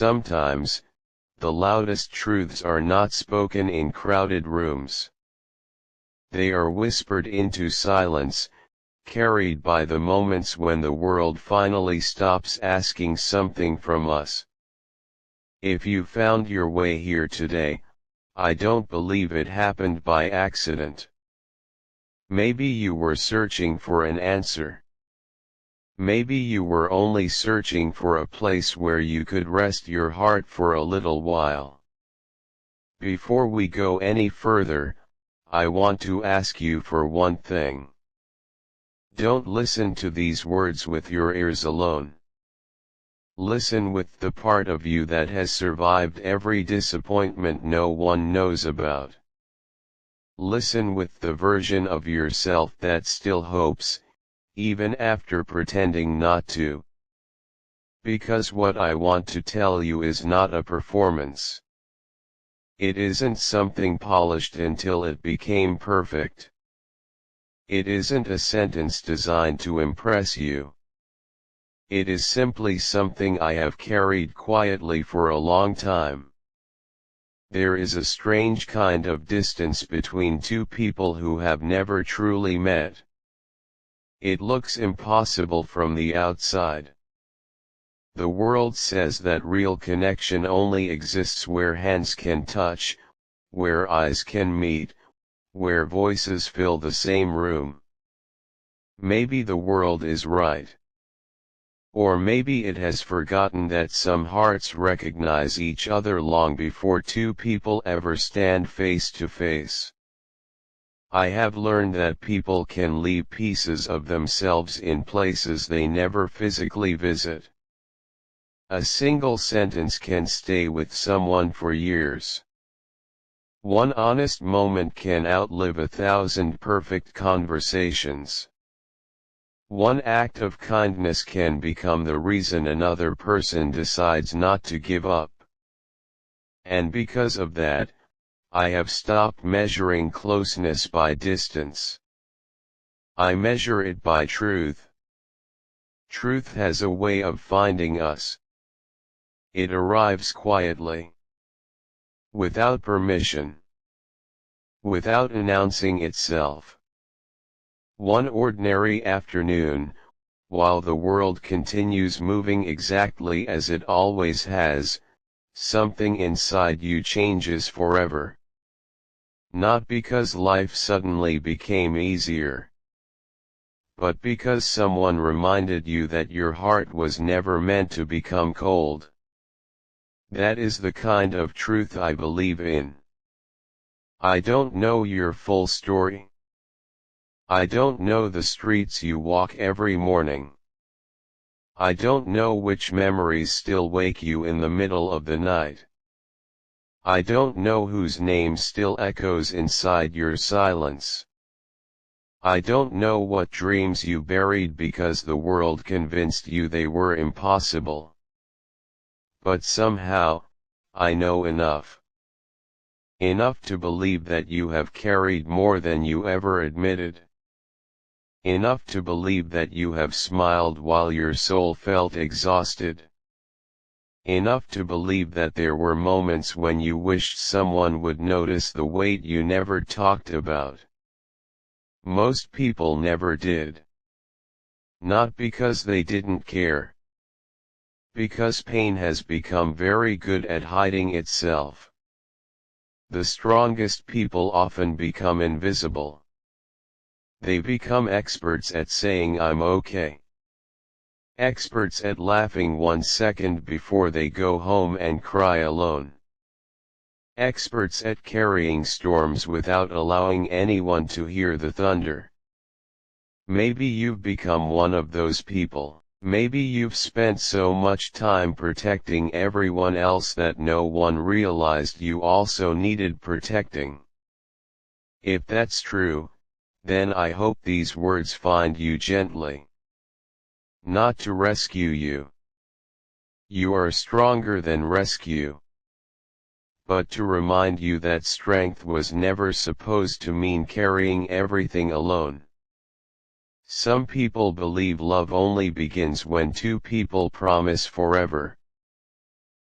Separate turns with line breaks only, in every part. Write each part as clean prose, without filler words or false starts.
Sometimes, the loudest truths are not spoken in crowded rooms. They are whispered into silence, carried by the moments when the world finally stops asking something from us. If you found your way here today, I don't believe it happened by accident. Maybe you were searching for an answer. Maybe you were only searching for a place where you could rest your heart for a little while. Before we go any further, I want to ask you for one thing. Don't listen to these words with your ears alone. Listen with the part of you that has survived every disappointment no one knows about. Listen with the version of yourself that still hopes, even after pretending not to. Because what I want to tell you is not a performance. It isn't something polished until it became perfect. It isn't a sentence designed to impress you. It is simply something I have carried quietly for a long time. There is a strange kind of distance between two people who have never truly met. It looks impossible from the outside. The world says that real connection only exists where hands can touch, where eyes can meet, where voices fill the same room. Maybe the world is right. Or maybe it has forgotten that some hearts recognize each other long before two people ever stand face to face. I have learned that people can leave pieces of themselves in places they never physically visit. A single sentence can stay with someone for years. One honest moment can outlive 1,000 perfect conversations. One act of kindness can become the reason another person decides not to give up. And because of that, I have stopped measuring closeness by distance. I measure it by truth. Truth has a way of finding us. It arrives quietly. Without permission. Without announcing itself. One ordinary afternoon, while the world continues moving exactly as it always has, something inside you changes forever. Not because life suddenly became easier, but because someone reminded you that your heart was never meant to become cold. That is the kind of truth I believe in. I don't know your full story. I don't know the streets you walk every morning. I don't know which memories still wake you in the middle of the night. I don't know whose name still echoes inside your silence. I don't know what dreams you buried because the world convinced you they were impossible. But somehow, I know enough. Enough to believe that you have carried more than you ever admitted. Enough to believe that you have smiled while your soul felt exhausted. Enough to believe that there were moments when you wished someone would notice the weight you never talked about. Most people never did. Not because they didn't care. Because pain has become very good at hiding itself. The strongest people often become invisible. They become experts at saying I'm okay. Experts at laughing 1 second before they go home and cry alone. Experts at carrying storms without allowing anyone to hear the thunder. Maybe you've become one of those people. Maybe you've spent so much time protecting everyone else that no one realized you also needed protecting. If that's true, then I hope these words find you gently. Not to rescue you. You are stronger than rescue. But to remind you that strength was never supposed to mean carrying everything alone. Some people believe love only begins when two people promise forever.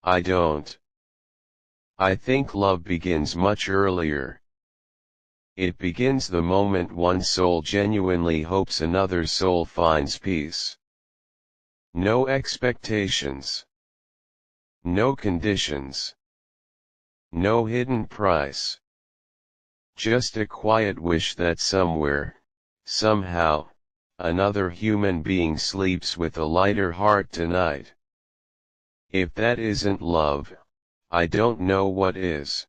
I don't. I think love begins much earlier. It begins the moment one soul genuinely hopes another soul finds peace. No expectations. No conditions. No hidden price. Just a quiet wish that somewhere, somehow, another human being sleeps with a lighter heart tonight. If that isn't love, I don't know what is.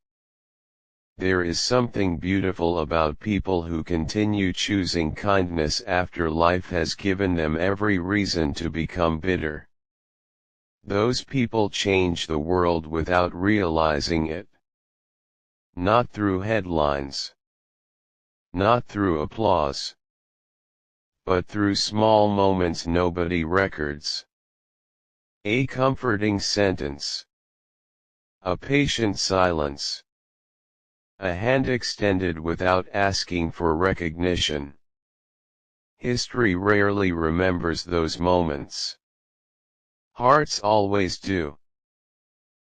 There is something beautiful about people who continue choosing kindness after life has given them every reason to become bitter. Those people change the world without realizing it. Not through headlines. Not through applause. But through small moments nobody records. A comforting sentence. A patient silence. A hand extended without asking for recognition. History rarely remembers those moments. Hearts always do.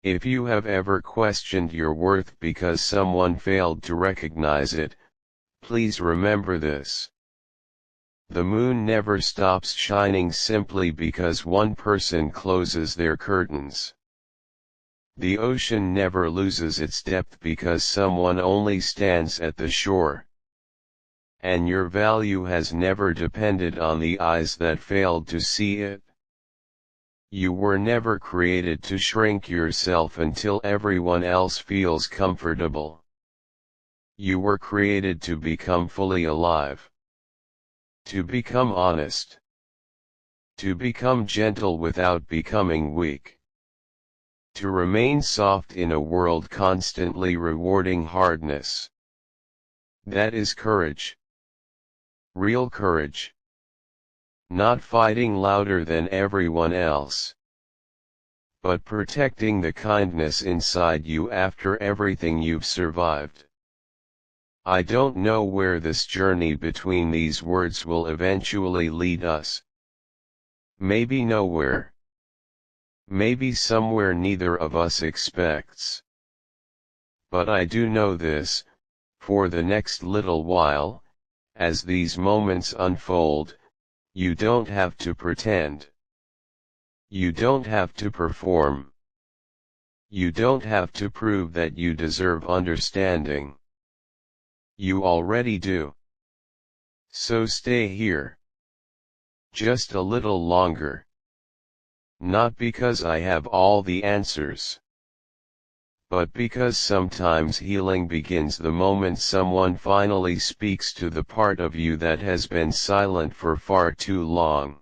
If you have ever questioned your worth because someone failed to recognize it, please remember this. The moon never stops shining simply because one person closes their curtains. The ocean never loses its depth because someone only stands at the shore. And your value has never depended on the eyes that failed to see it. You were never created to shrink yourself until everyone else feels comfortable. You were created to become fully alive. To become honest. To become gentle without becoming weak. To remain soft in a world constantly rewarding hardness. That is courage. Real courage. Not fighting louder than everyone else, but protecting the kindness inside you after everything you've survived. I don't know where this journey between these words will eventually lead us. Maybe nowhere. Maybe somewhere neither of us expects. But I do know this, for the next little while, as these moments unfold, you don't have to pretend. You don't have to perform. You don't have to prove that you deserve understanding. You already do. So stay here. Just a little longer. Not because I have all the answers, but because sometimes healing begins the moment someone finally speaks to the part of you that has been silent for far too long.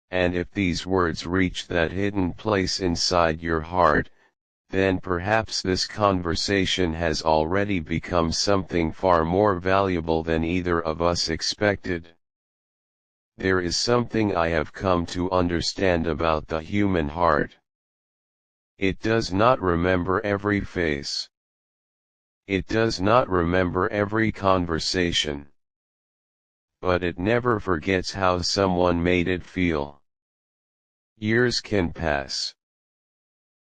And if these words reach that hidden place inside your heart, then perhaps this conversation has already become something far more valuable than either of us expected. There is something I have come to understand about the human heart. It does not remember every face. It does not remember every conversation. But it never forgets how someone made it feel. Years can pass.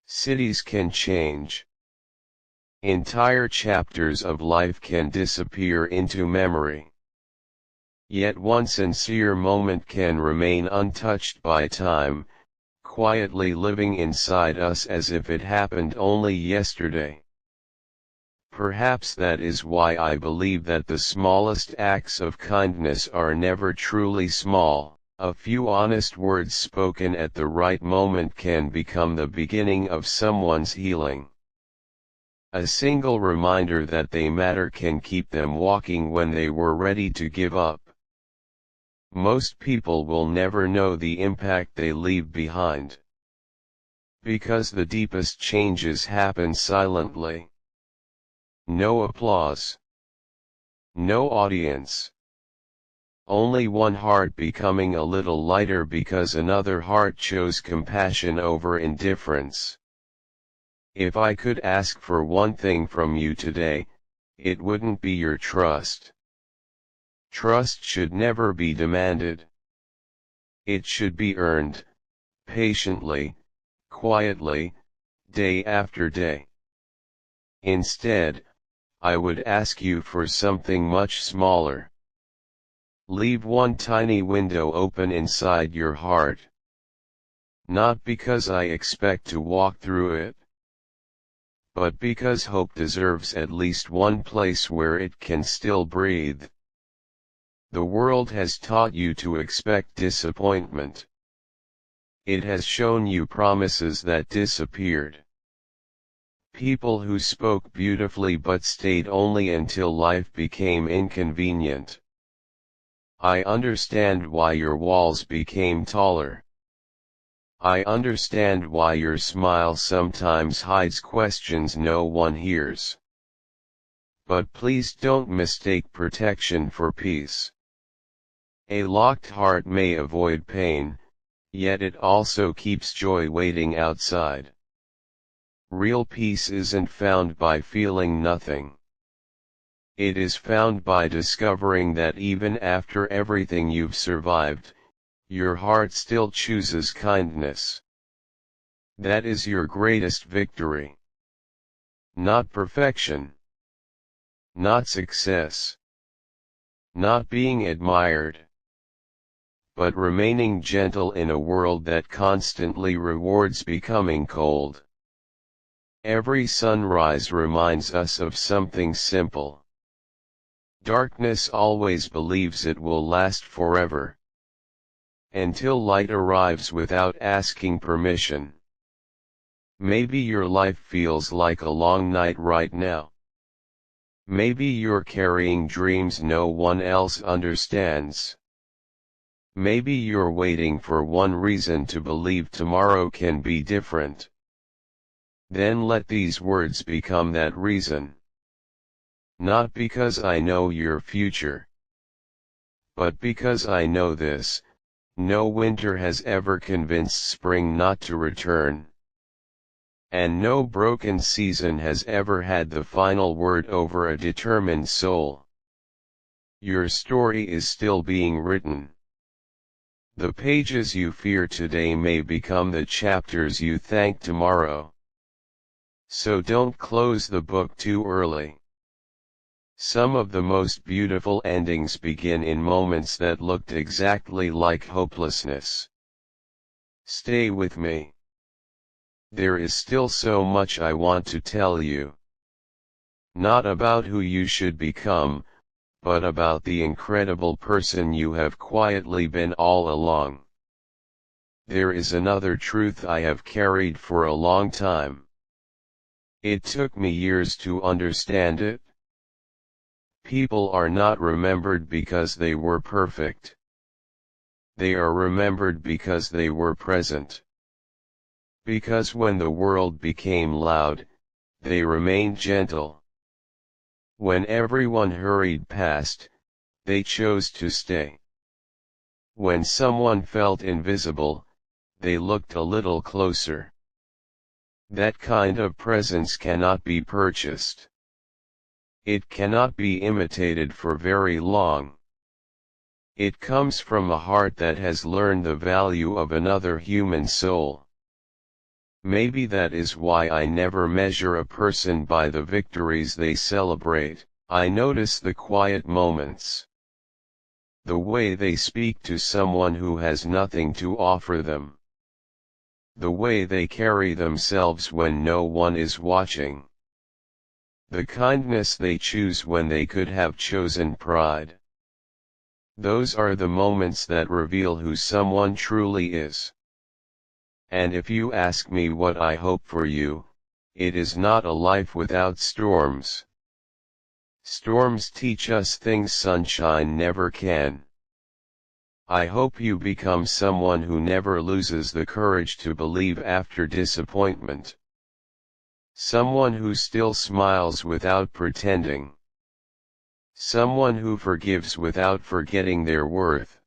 Cities can change. Entire chapters of life can disappear into memory. Yet one sincere moment can remain untouched by time, quietly living inside us as if it happened only yesterday. Perhaps that is why I believe that the smallest acts of kindness are never truly small. A few honest words spoken at the right moment can become the beginning of someone's healing. A single reminder that they matter can keep them walking when they were ready to give up. Most people will never know the impact they leave behind. Because the deepest changes happen silently. No applause. No audience. Only one heart becoming a little lighter because another heart chose compassion over indifference. If I could ask for one thing from you today, it wouldn't be your trust. Trust should never be demanded. It should be earned, patiently, quietly, day after day. Instead, I would ask you for something much smaller. Leave one tiny window open inside your heart. Not because I expect to walk through it, but because hope deserves at least one place where it can still breathe. The world has taught you to expect disappointment. It has shown you promises that disappeared. People who spoke beautifully but stayed only until life became inconvenient. I understand why your walls became taller. I understand why your smile sometimes hides questions no one hears. But please don't mistake protection for peace. A locked heart may avoid pain, yet it also keeps joy waiting outside. Real peace isn't found by feeling nothing. It is found by discovering that even after everything you've survived, your heart still chooses kindness. That is your greatest victory. Not perfection. Not success. Not being admired. But remaining gentle in a world that constantly rewards becoming cold. Every sunrise reminds us of something simple. Darkness always believes it will last forever. Until light arrives without asking permission. Maybe your life feels like a long night right now. Maybe you're carrying dreams no one else understands. Maybe you're waiting for one reason to believe tomorrow can be different. Then let these words become that reason. Not because I know your future, but because I know this: no winter has ever convinced spring not to return. And no broken season has ever had the final word over a determined soul. Your story is still being written. The pages you fear today may become the chapters you thank tomorrow. So don't close the book too early. Some of the most beautiful endings begin in moments that looked exactly like hopelessness. Stay with me. There is still so much I want to tell you. Not about who you should become, but about the incredible person you have quietly been all along. There is another truth I have carried for a long time. It took me years to understand it. People are not remembered because they were perfect. They are remembered because they were present. Because when the world became loud, they remained gentle. When everyone hurried past, they chose to stay. When someone felt invisible, they looked a little closer. That kind of presence cannot be purchased. It cannot be imitated for very long. It comes from a heart that has learned the value of another human soul. Maybe that is why I never measure a person by the victories they celebrate. I notice the quiet moments. The way they speak to someone who has nothing to offer them. The way they carry themselves when no one is watching. The kindness they choose when they could have chosen pride. Those are the moments that reveal who someone truly is. And if you ask me what I hope for you, it is not a life without storms. Storms teach us things sunshine never can. I hope you become someone who never loses the courage to believe after disappointment. Someone who still smiles without pretending. Someone who forgives without forgetting their worth.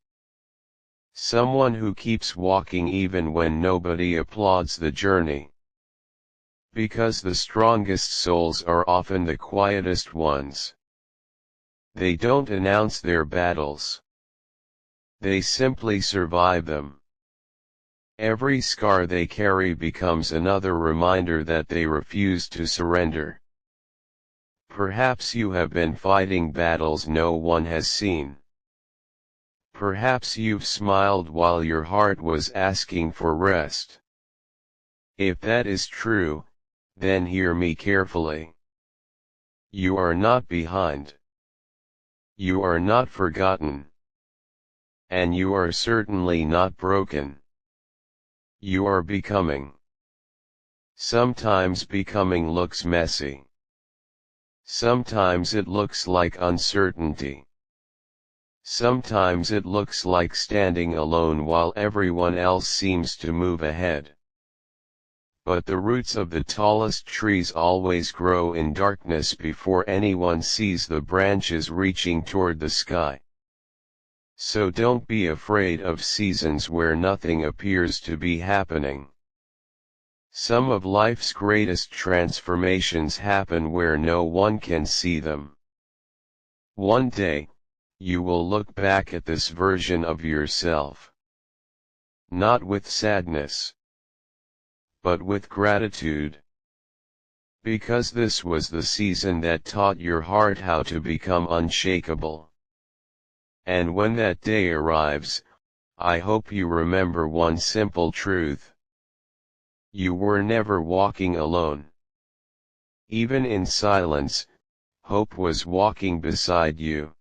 Someone who keeps walking even when nobody applauds the journey. Because the strongest souls are often the quietest ones. They don't announce their battles. They simply survive them. Every scar they carry becomes another reminder that they refuse to surrender. Perhaps you have been fighting battles no one has seen. Perhaps you've smiled while your heart was asking for rest. If that is true, then hear me carefully. You are not behind. You are not forgotten. And you are certainly not broken. You are becoming. Sometimes becoming looks messy. Sometimes it looks like uncertainty. Sometimes it looks like standing alone while everyone else seems to move ahead. But the roots of the tallest trees always grow in darkness before anyone sees the branches reaching toward the sky. So don't be afraid of seasons where nothing appears to be happening. Some of life's greatest transformations happen where no one can see them. One day, you will look back at this version of yourself. Not with sadness, but with gratitude. Because this was the season that taught your heart how to become unshakable. And when that day arrives, I hope you remember one simple truth. You were never walking alone. Even in silence, hope was walking beside you.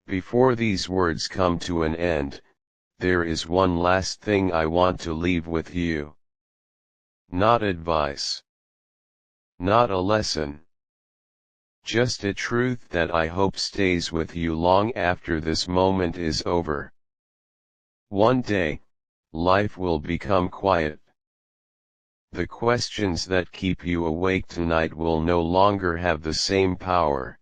Before these words come to an end, there is one last thing I want to leave with you. Not advice. Not a lesson. Just a truth that I hope stays with you long after this moment is over. One day, life will become quiet. The questions that keep you awake tonight will no longer have the same power.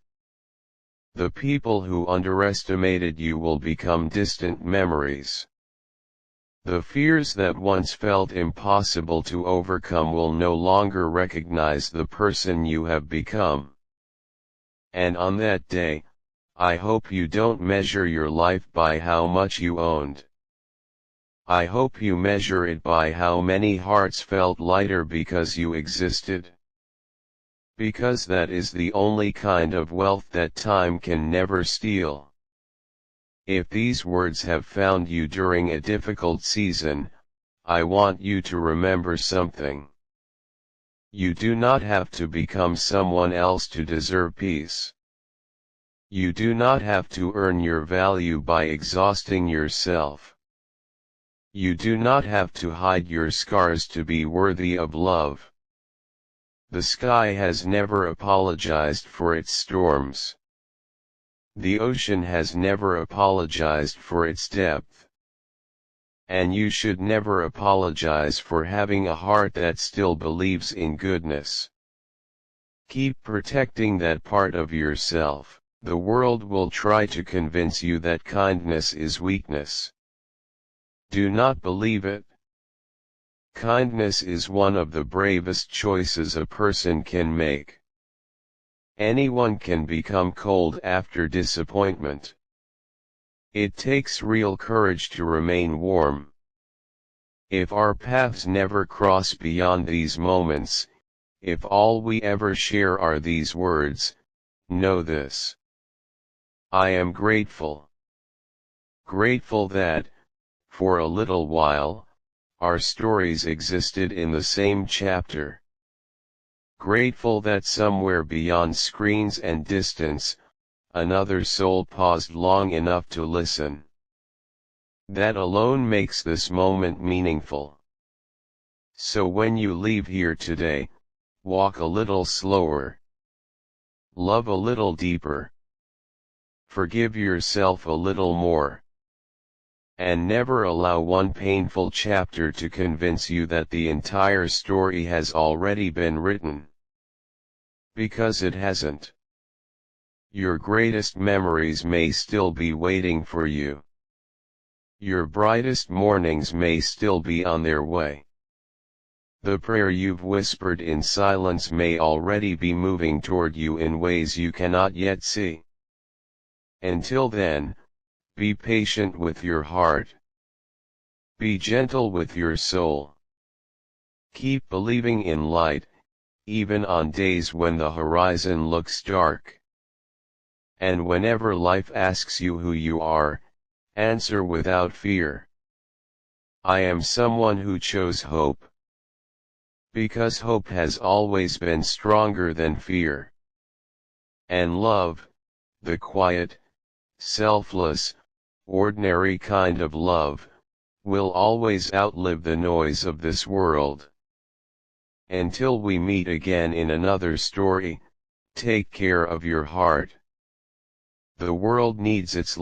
The people who underestimated you will become distant memories. The fears that once felt impossible to overcome will no longer recognize the person you have become. And on that day, I hope you don't measure your life by how much you owned. I hope you measure it by how many hearts felt lighter because you existed. Because that is the only kind of wealth that time can never steal. If these words have found you during a difficult season, I want you to remember something. You do not have to become someone else to deserve peace. You do not have to earn your value by exhausting yourself. You do not have to hide your scars to be worthy of love. The sky has never apologized for its storms. The ocean has never apologized for its depth. And you should never apologize for having a heart that still believes in goodness. Keep protecting that part of yourself. The world will try to convince you that kindness is weakness. Do not believe it. Kindness is one of the bravest choices a person can make. Anyone can become cold after disappointment. It takes real courage to remain warm. If our paths never cross beyond these moments, if all we ever share are these words, know this. I am grateful. Grateful that, for a little while, our stories existed in the same chapter. Grateful that somewhere beyond screens and distance, another soul paused long enough to listen. That alone makes this moment meaningful. So when you leave here today, walk a little slower. Love a little deeper. Forgive yourself a little more. And never allow one painful chapter to convince you that the entire story has already been written. Because it hasn't. Your greatest memories may still be waiting for you. Your brightest mornings may still be on their way. The prayer you've whispered in silence may already be moving toward you in ways you cannot yet see. Until then, be patient with your heart. Be gentle with your soul. Keep believing in light, even on days when the horizon looks dark. And whenever life asks you who you are, answer without fear. I am someone who chose hope. Because hope has always been stronger than fear. And love, the quiet, selfless, ordinary kind of love, will always outlive the noise of this world. Until we meet again in another story, take care of your heart. The world needs its